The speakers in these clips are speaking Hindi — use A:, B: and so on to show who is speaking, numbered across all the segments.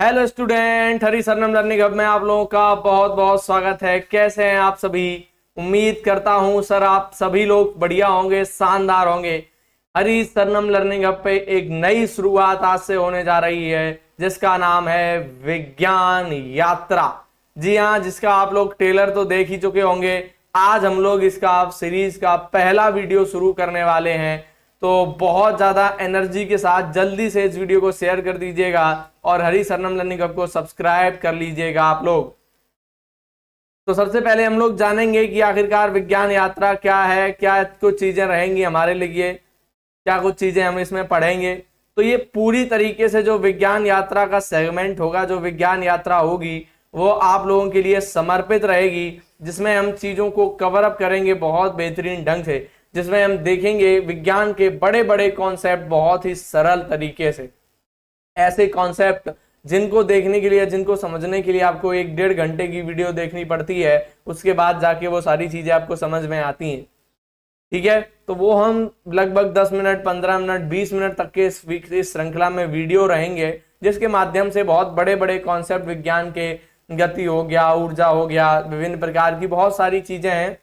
A: हेलो स्टूडेंट, हरी सरनम लर्निंग हब में आप लोगों का बहुत बहुत स्वागत है। कैसे हैं आप सभी? उम्मीद करता हूं सर आप सभी लोग बढ़िया होंगे, शानदार होंगे। हरी सरनम लर्निंग हब पे एक नई शुरुआत आज से होने जा रही है जिसका नाम है विज्ञान यात्रा। जी हाँ, जिसका आप लोग ट्रेलर तो देख ही चुके होंगे। आज हम लोग इसका सीरीज का पहला वीडियो शुरू करने वाले हैं, तो बहुत ज्यादा एनर्जी के साथ जल्दी से इस वीडियो को शेयर कर दीजिएगा और हरी सरनम लर्निंग हब को सब्सक्राइब कर लीजिएगा आप लोग। तो सबसे पहले हम लोग जानेंगे कि आखिरकार विज्ञान यात्रा क्या है, क्या कुछ चीजें रहेंगी हमारे लिए, क्या कुछ चीजें हम इसमें पढ़ेंगे। तो ये पूरी तरीके से जो विज्ञान यात्रा का सेगमेंट होगा, जो विज्ञान यात्रा होगी, वो आप लोगों के लिए समर्पित रहेगी, जिसमें हम चीजों को कवर अप करेंगे बहुत बेहतरीन ढंग से, जिसमें हम देखेंगे विज्ञान के बड़े बड़े कॉन्सेप्ट बहुत ही सरल तरीके से। ऐसे कॉन्सेप्ट जिनको देखने के लिए, जिनको समझने के लिए आपको 1-1.5 घंटे की वीडियो देखनी पड़ती है, उसके बाद जाके वो सारी चीजें आपको समझ में आती हैं। ठीक है, तो वो हम लगभग 10 मिनट, 15 मिनट, 20 मिनट तक के इस श्रृंखला में वीडियो रहेंगे, जिसके माध्यम से बहुत बड़े बड़े कॉन्सेप्ट विज्ञान के, गति हो गया, ऊर्जा हो गया, विभिन्न प्रकार की बहुत सारी चीजें हैं,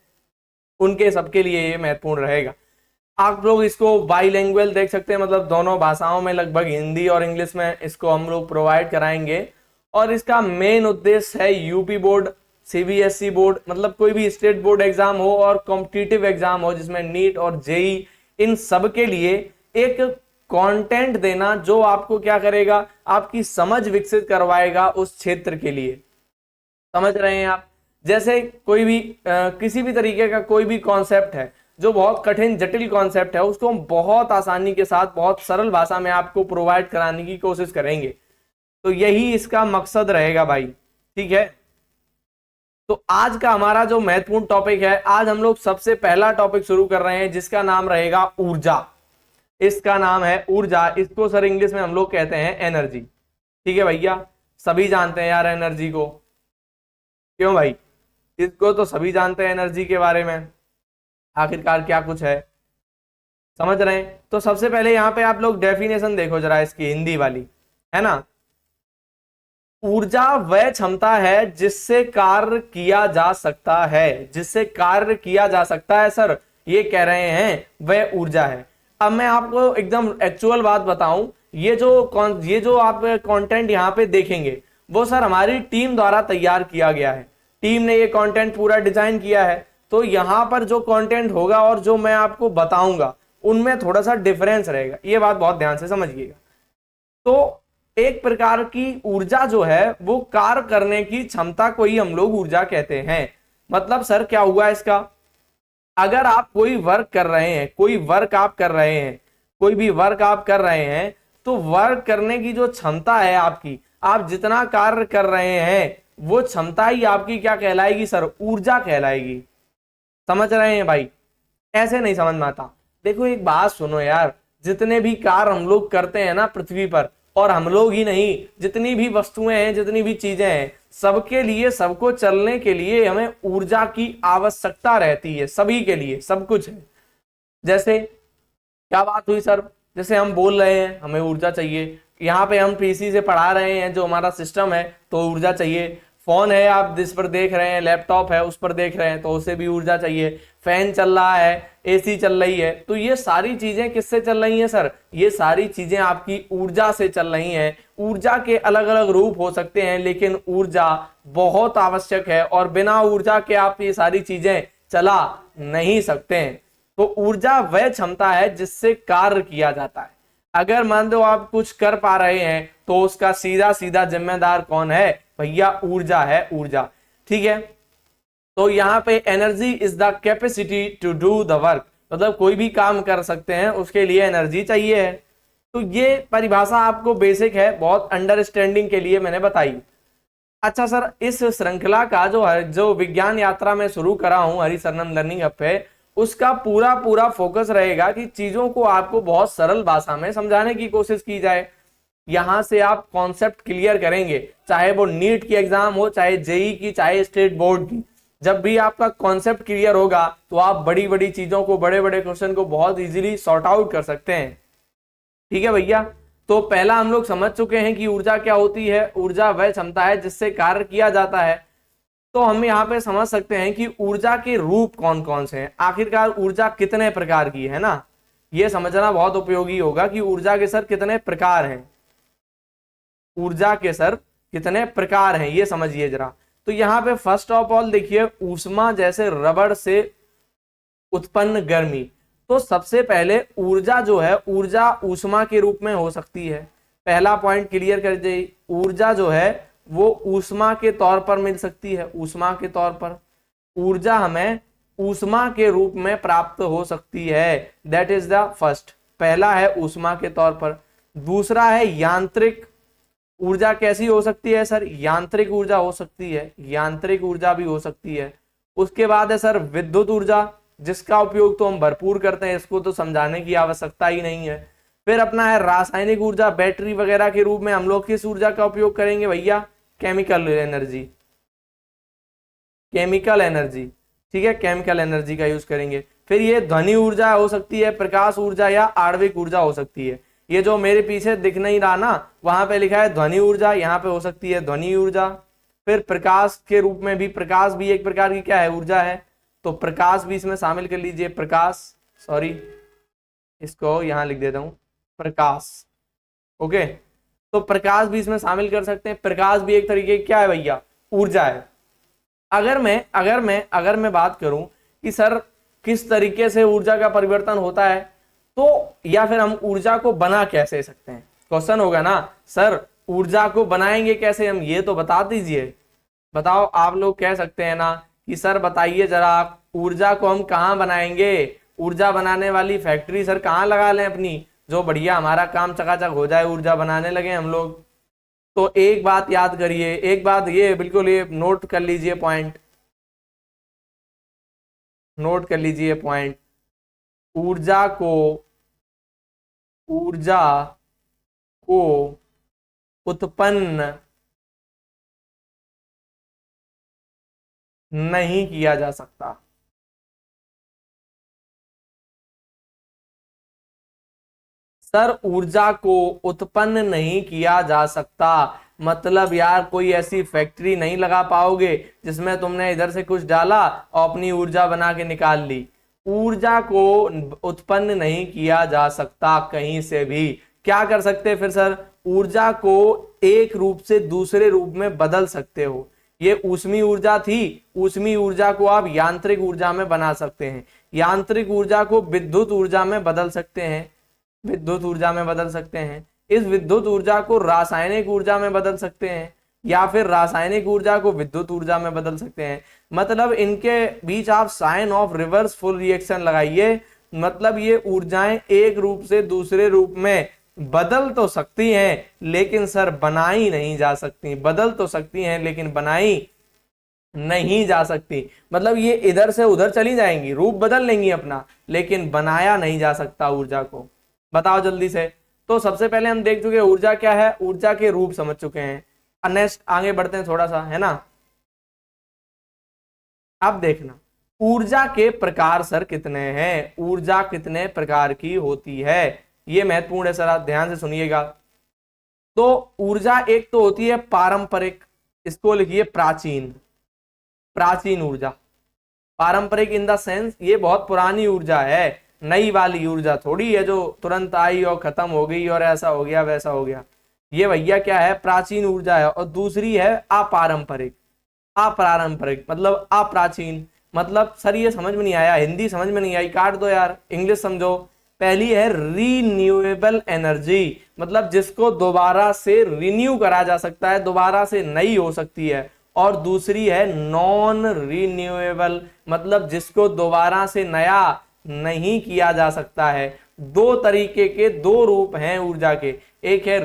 A: उनके सबके लिए ये महत्वपूर्ण रहेगा। आप लोग इसको बाईलैंग्वेज देख सकते हैं, मतलब दोनों भाषाओं में, लगभग हिंदी और इंग्लिश में इसको हम लोग प्रोवाइड कराएंगे। और इसका मेन उद्देश्य है यूपी बोर्ड, सीबीएसई बोर्ड, मतलब कोई भी स्टेट बोर्ड एग्जाम हो और कॉम्पिटिटिव एग्जाम हो जिसमें नीट और जेई, इन सब के लिए एक कंटेंट देना जो आपको क्या करेगा, आपकी समझ विकसित करवाएगा उस क्षेत्र के लिए। समझ रहे हैं आप? जैसे कोई भी किसी भी तरीके का कोई भी कॉन्सेप्ट है जो बहुत कठिन जटिल कॉन्सेप्ट है, उसको हम बहुत आसानी के साथ बहुत सरल भाषा में आपको प्रोवाइड कराने की कोशिश करेंगे। तो यही इसका मकसद रहेगा भाई। ठीक है, तो आज का हमारा जो महत्वपूर्ण टॉपिक है, आज हम लोग सबसे पहला टॉपिक शुरू कर रहे हैं जिसका नाम रहेगा ऊर्जा। इसका नाम है ऊर्जा। इसको सर इंग्लिश में हम लोग कहते हैं एनर्जी। ठीक है भैया, सभी जानते हैं यार एनर्जी को। क्यों भाई? इसको तो सभी जानते हैं एनर्जी के बारे में, आखिरकार क्या कुछ है, समझ रहे हैं? तो सबसे पहले यहाँ पे आप लोग डेफिनेशन देखो जरा इसकी, हिंदी वाली है ना। ऊर्जा वह क्षमता है जिससे कार्य किया जा सकता है, जिससे कार्य किया जा सकता है सर, ये कह रहे हैं वह ऊर्जा है। अब मैं आपको एकदम एक्चुअल बात बताऊं, ये जो आप कंटेंट यहाँ पे देखेंगे, वो सर हमारी टीम द्वारा तैयार किया गया है। टीम ने ये कंटेंट पूरा डिजाइन किया है। तो यहां पर जो कंटेंट होगा और जो मैं आपको बताऊंगा, उनमें थोड़ा सा डिफरेंस रहेगा, ये बात बहुत ध्यान से समझिएगा। तो एक प्रकार की ऊर्जा जो है वो कार्य करने की क्षमता को ही हम लोग ऊर्जा कहते हैं। मतलब सर क्या हुआ इसका, अगर आप कोई वर्क कर रहे हैं, कोई वर्क आप कर रहे हैं, कोई भी वर्क आप कर रहे हैं, तो वर्क करने की जो क्षमता है आपकी, आप जितना कार्य कर रहे हैं, वो क्षमता ही आपकी क्या कहलाएगी सर? ऊर्जा कहलाएगी। समझ रहे हैं भाई? ऐसे नहीं समझ में आता। देखो एक बात सुनो यार, जितने भी कार्य हम लोग करते हैं ना पृथ्वी पर, और हम लोग ही नहीं, जितनी भी वस्तुएं हैं, जितनी भी चीजें हैं, सबके लिए, सबको चलने के लिए हमें ऊर्जा की आवश्यकता रहती है, सभी के लिए सब कुछ है। जैसे क्या बात हुई सर, जैसे हम बोल रहे हैं हमें ऊर्जा चाहिए, यहाँ पे हम पीसी से पढ़ा रहे हैं, जो हमारा सिस्टम है, तो ऊर्जा चाहिए। फोन है आप जिस पर देख रहे हैं, लैपटॉप है उस पर देख रहे हैं, तो उसे भी ऊर्जा चाहिए। फैन चल रहा है, एसी चल रही है, तो ये सारी चीजें किससे चल रही हैं सर? ये सारी चीजें आपकी ऊर्जा से चल रही हैं। ऊर्जा के अलग अलग रूप हो सकते हैं, लेकिन ऊर्जा बहुत आवश्यक है, और बिना ऊर्जा के आप ये सारी चीजें चला नहीं सकते हैं। तो ऊर्जा वह क्षमता है जिससे कार्य किया जाता है। अगर मान लो आप कुछ कर पा रहे हैं, तो उसका सीधा सीधा जिम्मेदार कौन है भैया? ऊर्जा है, ऊर्जा। ठीक है, तो यहाँ पे energy is the capacity to do the work, मतलब कोई भी काम कर सकते हैं उसके लिए एनर्जी चाहिए है। तो ये परिभाषा आपको बेसिक है, बहुत अंडरस्टैंडिंग के लिए मैंने बताई। अच्छा सर, इस श्रृंखला का जो विज्ञान यात्रा में शुरू करा हूं हरी सरनम लर्निंग हब पे, उसका पूरा पूरा फोकस रहेगा कि चीजों को आपको बहुत सरल भाषा में समझाने की कोशिश की जाए। यहां से आप कॉन्सेप्ट क्लियर करेंगे, चाहे वो नीट की एग्जाम हो, चाहे जेई की, चाहे स्टेट बोर्ड की। जब भी आपका कॉन्सेप्ट क्लियर होगा, तो आप बड़ी बड़ी चीजों को, बड़े बड़े क्वेश्चन को बहुत इजीली सॉर्ट आउट कर सकते हैं। ठीक है भैया, तो पहला हम लोग समझ चुके हैं कि ऊर्जा क्या होती है। ऊर्जा वह क्षमता है जिससे कार्य किया जाता है। तो हम यहाँ पे समझ सकते हैं कि ऊर्जा के रूप कौन कौन से हैं, आखिरकार ऊर्जा कितने प्रकार की है ना, ये समझना बहुत उपयोगी होगा कि ऊर्जा के सर कितने प्रकार हैं, ऊर्जा के सर कितने प्रकार हैं ये समझिए जरा। तो यहाँ पे फर्स्ट ऑफ ऑल देखिए, ऊष्मा जैसे रबड़ से उत्पन्न गर्मी। तो सबसे पहले ऊर्जा जो है, ऊर्जा ऊष्मा के रूप में हो सकती है। पहला पॉइंट क्लियर कर दीजिए, ऊर्जा जो है वो ऊष्मा के तौर पर मिल सकती है, ऊष्मा के तौर पर ऊर्जा हमें ऊष्मा के रूप में प्राप्त हो सकती है। दैट इज द फर्स्ट, पहला है ऊष्मा के तौर पर। दूसरा है यांत्रिक ऊर्जा। कैसी हो सकती है सर? यांत्रिक ऊर्जा हो सकती है, यांत्रिक ऊर्जा भी हो सकती है। उसके बाद है सर विद्युत ऊर्जा, जिसका उपयोग तो हम भरपूर करते हैं, इसको तो समझाने की आवश्यकता ही नहीं है। फिर अपना है रासायनिक ऊर्जा, बैटरी वगैरह के रूप में हम लोग किस ऊर्जा का उपयोग करेंगे भैया? केमिकल एनर्जी, केमिकल एनर्जी, ठीक है, केमिकल एनर्जी का यूज करेंगे। फिर ये ध्वनि ऊर्जा हो सकती है, प्रकाश ऊर्जा या आणविक ऊर्जा हो सकती है। ये जो मेरे पीछे दिख नहीं रहा ना, वहां पे लिखा है ध्वनि ऊर्जा, यहाँ पे हो सकती है ध्वनि ऊर्जा। फिर प्रकाश के रूप में भी, प्रकाश भी एक प्रकार की क्या है? ऊर्जा है, तो प्रकाश भी इसमें शामिल कर लीजिए। प्रकाश, सॉरी इसको यहाँ लिख देता हूँ, प्रकाश, ओके। तो प्रकाश भी इसमें शामिल कर सकते हैं। प्रकाश भी एक तरीके की क्या है भैया? ऊर्जा है। अगर मैं बात करूं कि सर किस तरीके से ऊर्जा का परिवर्तन होता है, तो या फिर हम ऊर्जा को बना कैसे सकते हैं, क्वेश्चन होगा ना सर ऊर्जा को बनाएंगे कैसे हम, ये तो बता दीजिए। बताओ, आप लोग कह सकते हैं ना कि सर बताइए जरा, ऊर्जा को हम कहाँ बनाएंगे? ऊर्जा बनाने वाली फैक्ट्री सर कहाँ लगा लें अपनी, जो बढ़िया हमारा काम चकाचक हो जाए, ऊर्जा बनाने लगे हम लोग। तो एक बात याद करिए, एक बात ये बिल्कुल ये नोट कर लीजिए, पॉइंट नोट कर लीजिए पॉइंट, ऊर्जा को उत्पन्न नहीं किया जा सकता। सर ऊर्जा को उत्पन्न नहीं किया जा सकता मतलब यार कोई ऐसी फैक्ट्री नहीं लगा पाओगे जिसमें तुमने इधर से कुछ डाला और अपनी ऊर्जा बना के निकाल ली। ऊर्जा को उत्पन्न नहीं किया जा सकता कहीं से भी। क्या कर सकते हैं फिर सर? ऊर्जा को एक रूप से दूसरे रूप में बदल सकते हो। ये ऊष्मी ऊर्जा थी, ऊष्मी ऊर्जा को आप यांत्रिक ऊर्जा में बना सकते हैं, यांत्रिक ऊर्जा को विद्युत ऊर्जा में बदल सकते हैं, विद्युत ऊर्जा में बदल सकते हैं, इस विद्युत ऊर्जा को रासायनिक ऊर्जा में बदल सकते हैं, या फिर रासायनिक ऊर्जा को विद्युत ऊर्जा में बदल सकते हैं। मतलब इनके बीच आप sign of reversible reaction लगाइए। मतलब ये ऊर्जाएं एक रूप से दूसरे रूप में बदल तो सकती हैं लेकिन सर बनाई नहीं जा सकती। बदल तो सकती हैं लेकिन बनाई नहीं जा सकती। मतलब ये इधर से उधर चली जाएंगी, रूप बदल लेंगी अपना, लेकिन बनाया नहीं जा सकता ऊर्जा को। बताओ जल्दी से। तो सबसे पहले हम देख चुके ऊर्जा क्या है, ऊर्जा के रूप समझ चुके हैं। नेक्स्ट आगे बढ़ते हैं थोड़ा सा, है ना। अब देखना ऊर्जा के प्रकार सर कितने हैं, ऊर्जा कितने प्रकार की होती है, ये महत्वपूर्ण है सर, आप ध्यान से सुनिएगा। तो ऊर्जा एक तो होती है पारंपरिक, इसको लिखिए प्राचीन, प्राचीन ऊर्जा। पारंपरिक इन द सेंस ये बहुत पुरानी ऊर्जा है, नई वाली ऊर्जा थोड़ी है जो तुरंत आई और खत्म हो गई और ऐसा हो गया वैसा हो गया। ये भैया क्या है? प्राचीन ऊर्जा है। और दूसरी है अपारंपरिक, अपारंपरिक मतलब अप्राचीन। मतलब सर ये समझ में नहीं आया, हिंदी समझ में नहीं आई, काट दो यार, इंग्लिश समझो। पहली है रीन्यूएबल एनर्जी, मतलब जिसको दोबारा से रिन्यू करा जा सकता है, दोबारा से नई हो सकती है। और दूसरी है नॉन रिन्यूएबल, मतलब जिसको दोबारा से नया नहीं किया जा सकता है। दो तरीके के दो रूप हैं ऊर्जा के, एक है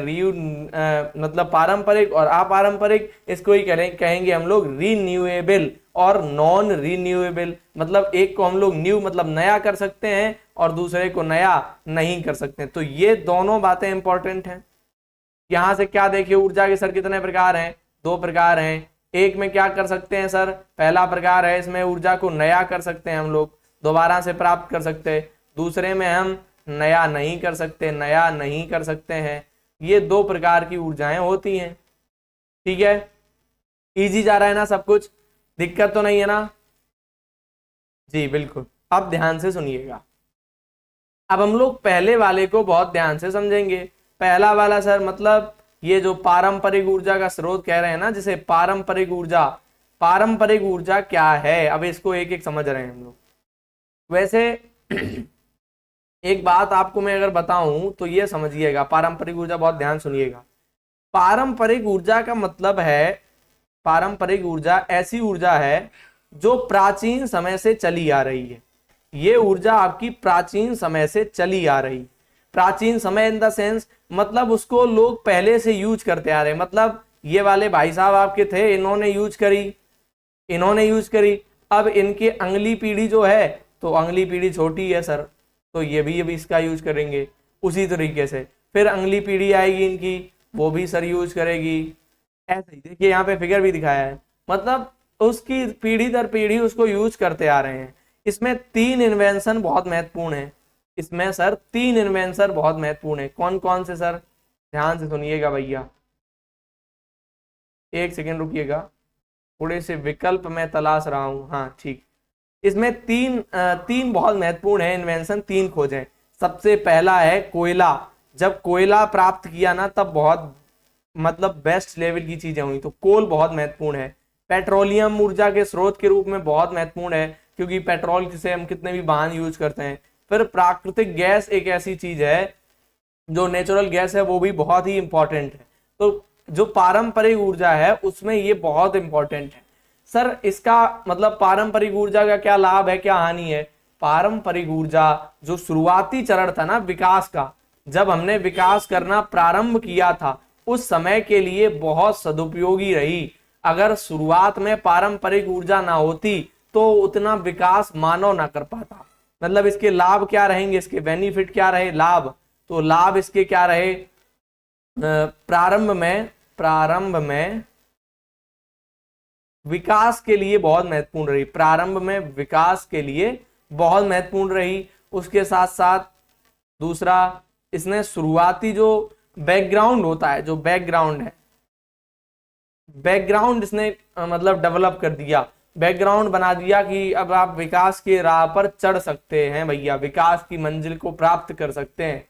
A: मतलब पारंपरिक और अपारंपरिक। इसको ही कहेंगे हम लोग रीन्यूएबल और नॉन रीन्यूएबल। मतलब एक को हम लोग न्यू मतलब नया कर सकते हैं और दूसरे को नया नहीं कर सकते। तो ये दोनों बातें इंपॉर्टेंट हैं। यहां से क्या देखिए, ऊर्जा के सर कितने प्रकार हैं? दो प्रकार हैं। एक में क्या कर सकते हैं सर? पहला प्रकार है इसमें ऊर्जा को नया कर सकते हैं हम लोग, दोबारा से प्राप्त कर सकते हैं। दूसरे में हम नया नहीं कर सकते, नया नहीं कर सकते हैं। ये दो प्रकार की ऊर्जाएं होती हैं। ठीक है, इजी जा रहा है ना सब कुछ, दिक्कत तो नहीं है ना? जी बिल्कुल। अब ध्यान से सुनिएगा, अब हम लोग पहले वाले को बहुत ध्यान से समझेंगे। पहला वाला सर मतलब ये जो पारंपरिक ऊर्जा का स्रोत कह रहे हैं ना, जिसे पारंपरिक ऊर्जा, पारंपरिक ऊर्जा क्या है, अब इसको एक एक समझ रहे हैं हम लोग। वैसे एक बात आपको मैं अगर बताऊं तो ये समझिएगा, पारंपरिक ऊर्जा बहुत ध्यान सुनिएगा। पारंपरिक ऊर्जा का मतलब है, पारंपरिक ऊर्जा ऐसी ऊर्जा है जो प्राचीन समय से चली आ रही है। ये ऊर्जा आपकी प्राचीन समय से चली आ रही, प्राचीन समय इन द सेंस मतलब उसको लोग पहले से यूज करते आ रहे हैं। मतलब ये वाले भाई साहब आपके थे, इन्होंने यूज करी, इन्होंने यूज करी, अब इनके अगली पीढ़ी जो है, तो अगली पीढ़ी छोटी है सर, तो ये भी अभी इसका यूज करेंगे। उसी तरीके से फिर अगली पीढ़ी आएगी इनकी, वो भी सर यूज करेगी। ऐसे ही देखिए यहाँ पे फिगर भी दिखाया है, मतलब उसकी पीढ़ी दर पीढ़ी उसको यूज करते आ रहे हैं। इसमें तीन इन्वेंशन बहुत महत्वपूर्ण है, इसमें सर तीन इन्वेंशन बहुत महत्वपूर्ण है। कौन कौन से सर, ध्यान से सुनिएगा भैया, एक सेकेंड रुकिएगा, थोड़े से विकल्प मैं तलाश रहा हूं। हाँ ठीक, इसमें तीन बहुत महत्वपूर्ण है इन्वेंशन, तीन खोजें। सबसे पहला है कोयला। जब कोयला प्राप्त किया ना, तब बहुत मतलब बेस्ट लेवल की चीजें हुई, तो कोल बहुत महत्वपूर्ण है। पेट्रोलियम ऊर्जा के स्रोत के रूप में बहुत महत्वपूर्ण है, क्योंकि पेट्रोल से हम कितने भी वाहन यूज करते हैं। फिर प्राकृतिक गैस एक ऐसी चीज है, जो नेचुरल गैस है, वो भी बहुत ही इंपॉर्टेंट है। तो जो पारंपरिक ऊर्जा है उसमें ये बहुत इंपॉर्टेंट है। सर इसका मतलब पारंपरिक ऊर्जा का क्या लाभ है, क्या हानि है? पारंपरिक ऊर्जा जो शुरुआती चरण था ना विकास का, जब हमने विकास करना प्रारंभ किया था, उस समय के लिए बहुत सदुपयोगी रही। अगर शुरुआत में पारंपरिक ऊर्जा ना होती तो उतना विकास मानव ना कर पाता। मतलब इसके लाभ क्या रहेंगे, इसके बेनिफिट क्या रहे, लाभ, तो लाभ इसके क्या रहे, प्रारंभ में विकास के लिए बहुत महत्वपूर्ण रही, प्रारंभ में विकास के लिए बहुत महत्वपूर्ण रही। उसके साथ साथ दूसरा, इसने शुरुआती जो बैकग्राउंड होता है, जो बैकग्राउंड है, बैकग्राउंड इसने मतलब डेवलप कर दिया, बैकग्राउंड बना दिया कि अब आप विकास के राह पर चढ़ सकते हैं भैया, विकास की मंजिल को प्राप्त कर सकते हैं।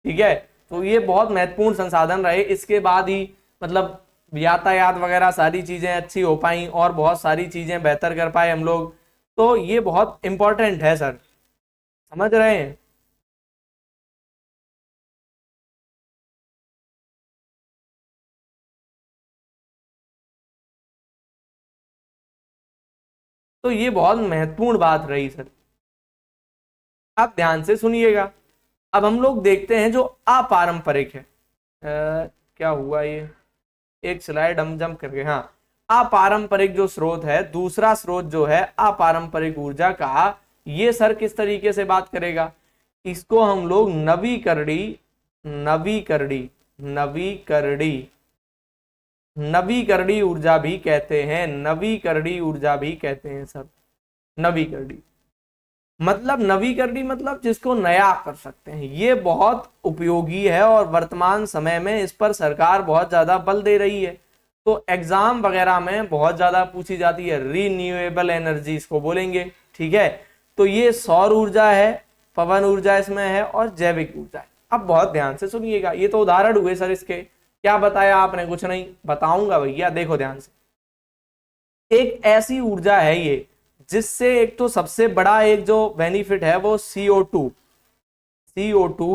A: ठीक है, तो ये बहुत महत्वपूर्ण संसाधन रहे। इसके बाद ही मतलब यातायात वगैरह सारी चीजें अच्छी हो पाई और बहुत सारी चीजें बेहतर कर पाए हम लोग। तो ये बहुत इंपॉर्टेंट है सर, समझ रहे हैं? तो ये बहुत महत्वपूर्ण बात रही सर, आप ध्यान से सुनिएगा। अब हम लोग देखते हैं जो अपारंपरिक है। क्या हुआ ये, एक स्लाइड हम जंप कर गए। हाँ, अपारंपरिक जो स्रोत है, दूसरा स्रोत जो है अपारंपरिक ऊर्जा का, ये सर किस तरीके से बात करेगा, इसको हम लोग नवीकरणीय नवीकरणीय नवीकरणीय नवीकरणीय ऊर्जा भी कहते हैं, नवीकरणीय ऊर्जा भी कहते हैं सर। नवीकरणीय मतलब, नवीकरणीय मतलब जिसको नया कर सकते हैं, ये बहुत उपयोगी है और वर्तमान समय में इस पर सरकार बहुत ज्यादा बल दे रही है। तो एग्जाम वगैरह में बहुत ज्यादा पूछी जाती है, रीन्यूएबल एनर्जी इसको बोलेंगे। ठीक है, तो ये सौर ऊर्जा है, पवन ऊर्जा इसमें है और जैविक ऊर्जा है। अब बहुत ध्यान से सुनिएगा, ये तो उदाहरण हुए सर इसके, क्या बताया आपने, कुछ नहीं, बताऊंगा भैया, देखो ध्यान से। एक ऐसी ऊर्जा है ये जिससे एक तो सबसे बड़ा एक जो बेनिफिट है वो CO2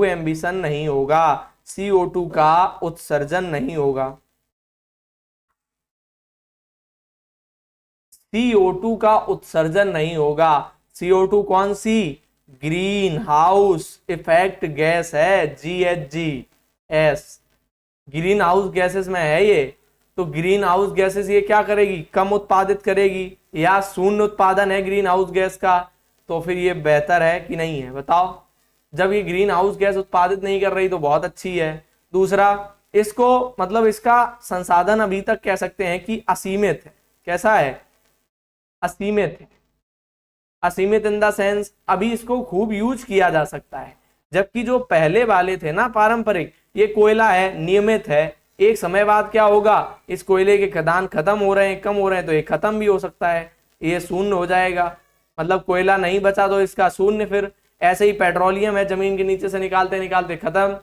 A: एम्बिशन नहीं होगा, CO2 का उत्सर्जन नहीं होगा, CO2 का उत्सर्जन नहीं होगा। CO2 कौन सी, ग्रीन हाउस इफेक्ट गैस है, GHGs, ग्रीन हाउस गैसेस में है ये। तो ग्रीन हाउस गैसेस ये क्या करेगी, कम उत्पादित करेगी, या शून्य उत्पादन है ग्रीन हाउस गैस का, तो फिर ये बेहतर है कि नहीं है, बताओ? जब ये ग्रीन हाउस गैस उत्पादित नहीं कर रही तो बहुत अच्छी है। दूसरा, इसको मतलब इसका संसाधन अभी तक कह सकते हैं कि असीमित है। कैसा है, असीमित है, असीमित इन द सेंस अभी इसको खूब यूज किया जा सकता है। जबकि जो पहले वाले थे ना पारंपरिक, ये कोयला है, नियमित है, एक समय बाद क्या होगा, इस कोयले के खदान खत्म हो रहे हैं, कम हो रहे हैं, तो ये खत्म भी हो सकता है, ये शून्य हो जाएगा, मतलब कोयला नहीं बचा तो इसका शून्य। फिर ऐसे ही पेट्रोलियम है, जमीन के नीचे से निकालते निकालते खत्म।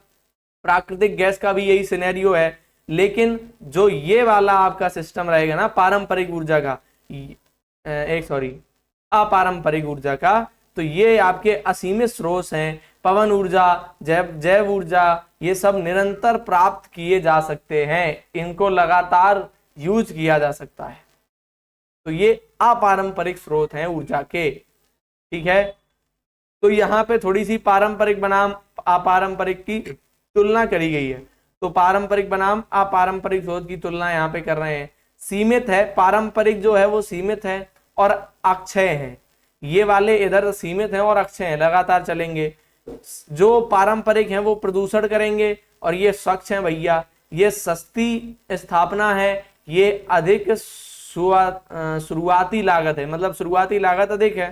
A: प्राकृतिक गैस का भी यही सिनेरियो है। लेकिन जो ये वाला आपका सिस्टम रहेगा ना पारंपरिक ऊर्जा का, अपारंपरिक ऊर्जा का, तो ये आपके असीमित स्रोत हैं। पवन ऊर्जा, जैव ऊर्जा, ये सब निरंतर प्राप्त किए जा सकते हैं, इनको लगातार यूज किया जा सकता है। तो ये अपारंपरिक स्रोत हैं ऊर्जा के, ठीक है। तो यहाँ पे थोड़ी सी पारंपरिक बनाम अपारंपरिक की तुलना करी गई है। तो पारंपरिक बनाम अपारंपरिक स्रोत की तुलना यहाँ पे कर रहे हैं। सीमित है, पारंपरिक जो है वो सीमित है और अक्षय है, ये वाले इधर सीमित हैं और अक्षय हैं, लगातार चलेंगे। जो पारंपरिक हैं वो प्रदूषण करेंगे और ये स्वच्छ हैं भैया, ये सस्ती स्थापना है, ये अधिक शुरुआती लागत है, मतलब शुरुआती लागत अधिक है,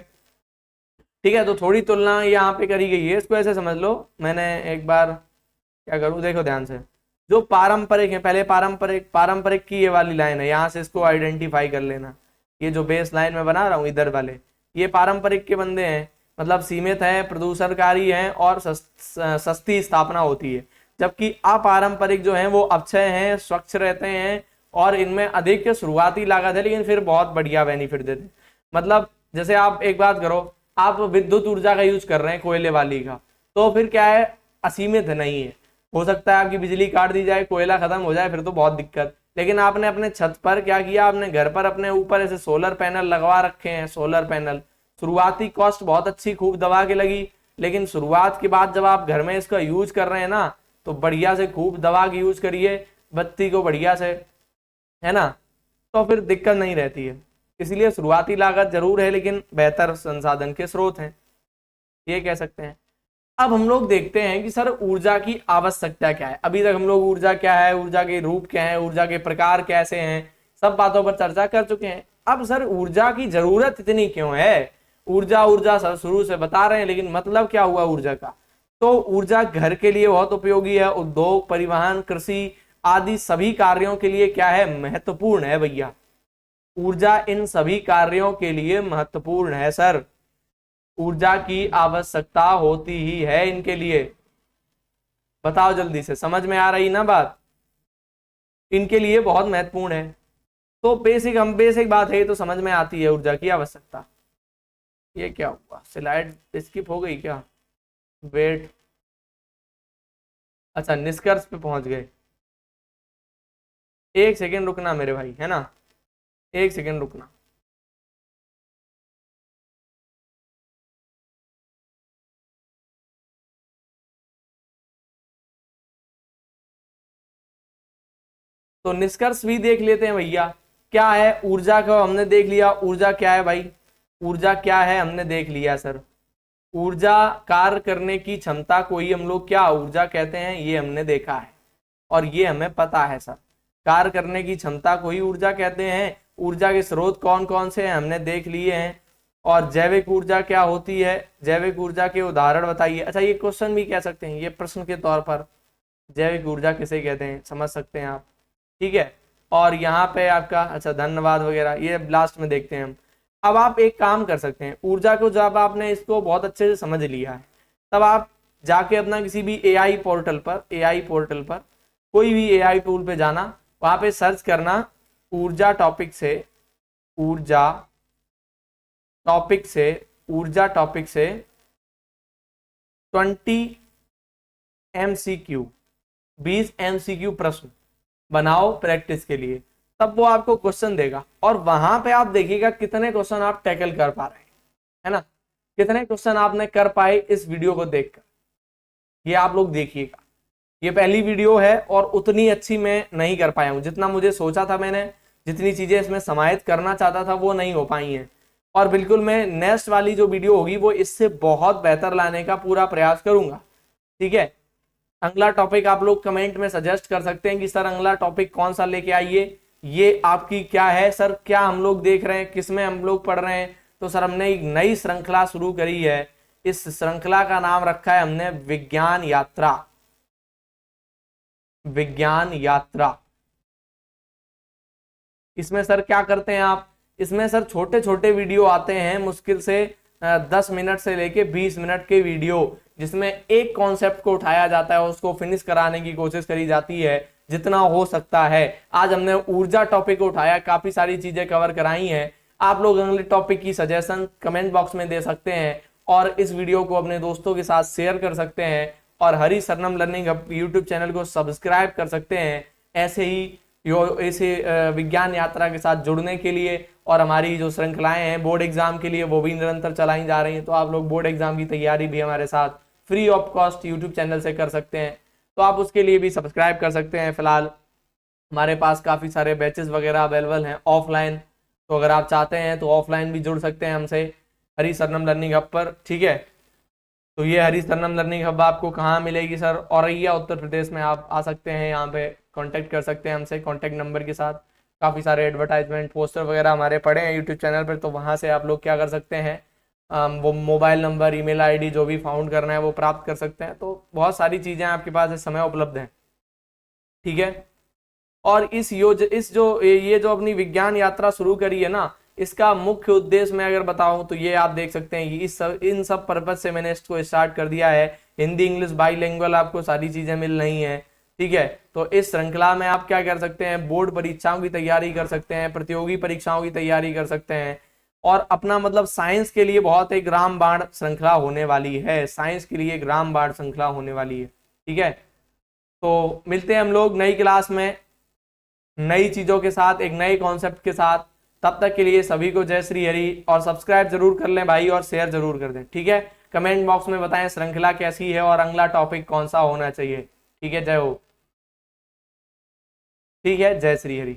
A: ठीक है। तो थोड़ी तुलना यहाँ पे करी गई है, इसको ऐसे समझ लो। मैंने एक बार क्या करूं, देखो ध्यान से, जो पारंपरिक है, पहले पारंपरिक की ये वाली लाइन है, यहाँ से इसको आइडेंटिफाई कर लेना। ये जो बेस लाइन में बना रहा हूँ इधर वाले, ये पारंपरिक के बंदे हैं, मतलब सीमित है, प्रदूषणकारी हैं और सस्ती स्थापना होती है। जबकि अपारंपरिक जो है वो अक्षय हैं, स्वच्छ रहते हैं और इनमें अधिक शुरुआती लागत है, लेकिन फिर बहुत बढ़िया बेनिफिट देते हैं। मतलब जैसे आप एक बात करो, आप विद्युत ऊर्जा का यूज कर रहे हैं कोयले वाली का, तो फिर क्या है, असीमित नहीं है, हो सकता है आपकी बिजली काट दी जाए, कोयला खत्म हो जाए, फिर तो बहुत दिक्कत। लेकिन आपने अपने छत पर क्या किया, आपने घर पर अपने ऊपर ऐसे सोलर पैनल लगवा रखे हैं। सोलर पैनल शुरुआती कॉस्ट बहुत अच्छी, खूब दबा के लगी, लेकिन शुरुआत के बाद जब आप घर में इसका यूज कर रहे हैं ना, तो बढ़िया से खूब दबा के यूज करिए बत्ती को बढ़िया से, है ना, तो फिर दिक्कत नहीं रहती है। इसलिए शुरुआती लागत जरूर है, लेकिन बेहतर संसाधन के स्रोत हैं, ये कह सकते हैं। अब हम लोग देखते हैं कि सर ऊर्जा की आवश्यकता क्या है। अभी तक हम लोग ऊर्जा क्या है, ऊर्जा के रूप क्या है, ऊर्जा के प्रकार कैसे हैं, सब बातों पर चर्चा कर चुके हैं। अब सर ऊर्जा की जरूरत इतनी क्यों है, ऊर्जा सर शुरू से बता रहे हैं, लेकिन मतलब क्या हुआ ऊर्जा का। तो ऊर्जा घर के लिए बहुत उपयोगी है, उद्योग, परिवहन, कृषि आदि सभी कार्यों के लिए क्या है, महत्वपूर्ण है भैया। ऊर्जा इन सभी कार्यों के लिए महत्वपूर्ण है सर, ऊर्जा की आवश्यकता होती ही है इनके लिए। बताओ जल्दी से, समझ में आ रही ना बात, इनके लिए बहुत महत्वपूर्ण है। तो बेसिक बात है, तो समझ में आती है ऊर्जा की आवश्यकता। ये क्या हुआ, स्लाइड स्किप हो गई क्या, वेट, अच्छा निष्कर्ष पे पहुंच गए। एक सेकेंड रुकना मेरे भाई, है ना, एक सेकेंड रुकना। तो निष्कर्ष भी देख लेते हैं भैया, क्या है ऊर्जा का हमने देख लिया। ऊर्जा क्या है भाई, ऊर्जा क्या है हमने देख लिया सर। ऊर्जा कार्य करने की क्षमता को ही हम लोग क्या ऊर्जा कहते हैं, ये हमने देखा है और ये हमें पता है सर। कार्य करने की क्षमता को ही ऊर्जा कहते हैं। ऊर्जा के स्रोत कौन कौन से हैं हमने देख लिए हैं। और जैविक ऊर्जा क्या होती है, जैविक ऊर्जा के उदाहरण बताइए। अच्छा ये क्वेश्चन भी कह सकते हैं, ये प्रश्न के तौर पर, जैविक ऊर्जा किसे कहते हैं समझ सकते हैं आप, ठीक है। और यहाँ पे आपका अच्छा धन्यवाद वगैरह ये लास्ट में देखते हैं हम। अब आप एक काम कर सकते हैं, ऊर्जा को जब आपने इसको बहुत अच्छे से समझ लिया है, तब आप जाके अपना किसी भी एआई पोर्टल पर कोई भी एआई टूल पे जाना, वहां पे सर्च करना ऊर्जा टॉपिक से, ऊर्जा टॉपिक से 20 MCQ 20 MCQ प्रश्न बनाओ प्रैक्टिस के लिए, तब वो आपको क्वेश्चन देगा और वहां पे आप देखिएगा कितने क्वेश्चन आप टैकल कर पा रहे हैं, है ना, कितने क्वेश्चन आपने कर पाए इस वीडियो को देखकर, ये आप लोग देखिएगा। ये पहली वीडियो है और उतनी अच्छी मैं नहीं कर पाया हूं, जितना मुझे सोचा था, मैंने जितनी चीजें इसमें समाहित करना चाहता था वो नहीं हो पाई हैं। और बिल्कुल मैं नेक्स्ट वाली जो वीडियो होगी वो इससे बहुत बेहतर लाने का पूरा प्रयास करूंगा, ठीक है। अगला टॉपिक आप लोग कमेंट में सजेस्ट कर सकते हैं कि सर अगला टॉपिक कौन सा लेके आइए, ये आपकी क्या है सर, क्या हम लोग देख रहे हैं, किसमें हम लोग पढ़ रहे हैं। तो सर हमने एक नई श्रृंखला शुरू करी है, इस श्रृंखला का नाम रखा है हमने विज्ञान यात्रा। विज्ञान यात्रा। इसमें सर क्या करते हैं आप, इसमें सर छोटे छोटे वीडियो आते हैं, मुश्किल से 10 मिनट से लेके 20 मिनट के वीडियो, जिसमें एक कॉन्सेप्ट को उठाया जाता है, उसको फिनिश कराने की कोशिश करी जाती है जितना हो सकता है। आज हमने ऊर्जा टॉपिक को उठाया, काफी सारी चीजें कवर कराई हैं। आप लोग अगले टॉपिक की सजेशन कमेंट बॉक्स में दे सकते हैं और इस वीडियो को अपने दोस्तों के साथ शेयर कर सकते हैं और Hari Saranam learning hub YouTube channel को सब्सक्राइब कर सकते हैं ऐसे विज्ञान यात्रा के साथ जुड़ने के लिए। और हमारी जो श्रृंखलाएं हैं बोर्ड एग्जाम के लिए वो भी निरंतर चलाई जा रही हैं, तो आप लोग बोर्ड एग्जाम की तैयारी भी हमारे साथ free of cost YouTube channel से कर सकते हैं, तो आप उसके लिए भी सब्सक्राइब कर सकते हैं। फिलहाल हमारे पास काफ़ी सारे बैचेस वगैरह अवेलेबल हैं ऑफलाइन, तो अगर आप चाहते हैं तो ऑफलाइन भी जुड़ सकते हैं हमसे हरी सरनम लर्निंग हब पर, ठीक है। तो ये हरी सरनम लर्निंग हब आपको कहाँ मिलेगी सर, औरैया उत्तर प्रदेश में आप आ सकते हैं, यहाँ पे कांटेक्ट कर सकते हैं हमसे कांटेक्ट नंबर के साथ। काफ़ी सारे एडवर्टाइजमेंट पोस्टर वगैरह हमारे पड़े हैं यूट्यूब चैनल पर, तो वहाँ से आप लोग क्या कर सकते हैं, वो मोबाइल नंबर ईमेल आईडी जो भी फाउंड करना है वो प्राप्त कर सकते हैं। तो बहुत सारी चीज़ें आपके पास इस समय उपलब्ध हैं, ठीक है। और इस जो ये जो अपनी विज्ञान यात्रा शुरू करी है ना, इसका मुख्य उद्देश्य मैं अगर बताऊं तो ये आप देख सकते हैं कि इन सब पर्पज से मैंने इसको स्टार्ट कर दिया है। हिंदी इंग्लिश बाईलिंगुअल आपको सारी चीजें मिल रही हैं, ठीक है। तो इस श्रृंखला में आप क्या कर सकते हैं, बोर्ड परीक्षाओं की तैयारी कर सकते हैं, प्रतियोगी परीक्षाओं की तैयारी कर सकते हैं, और अपना मतलब साइंस के लिए बहुत एक रामबाण श्रृंखला होने वाली है, साइंस के लिए एक रामबाण श्रृंखला होने वाली है, ठीक है। तो मिलते हैं हम लोग नई क्लास में नई चीजों के साथ, एक नए कॉन्सेप्ट के साथ। तब तक के लिए सभी को जय श्री हरि, और सब्सक्राइब जरूर कर लें भाई और शेयर जरूर कर दें, ठीक है। कमेंट बॉक्स में बताएं श्रृंखला कैसी है और अगला टॉपिक कौन सा होना चाहिए, ठीक है। जय हो, ठीक है, जय श्री हरि।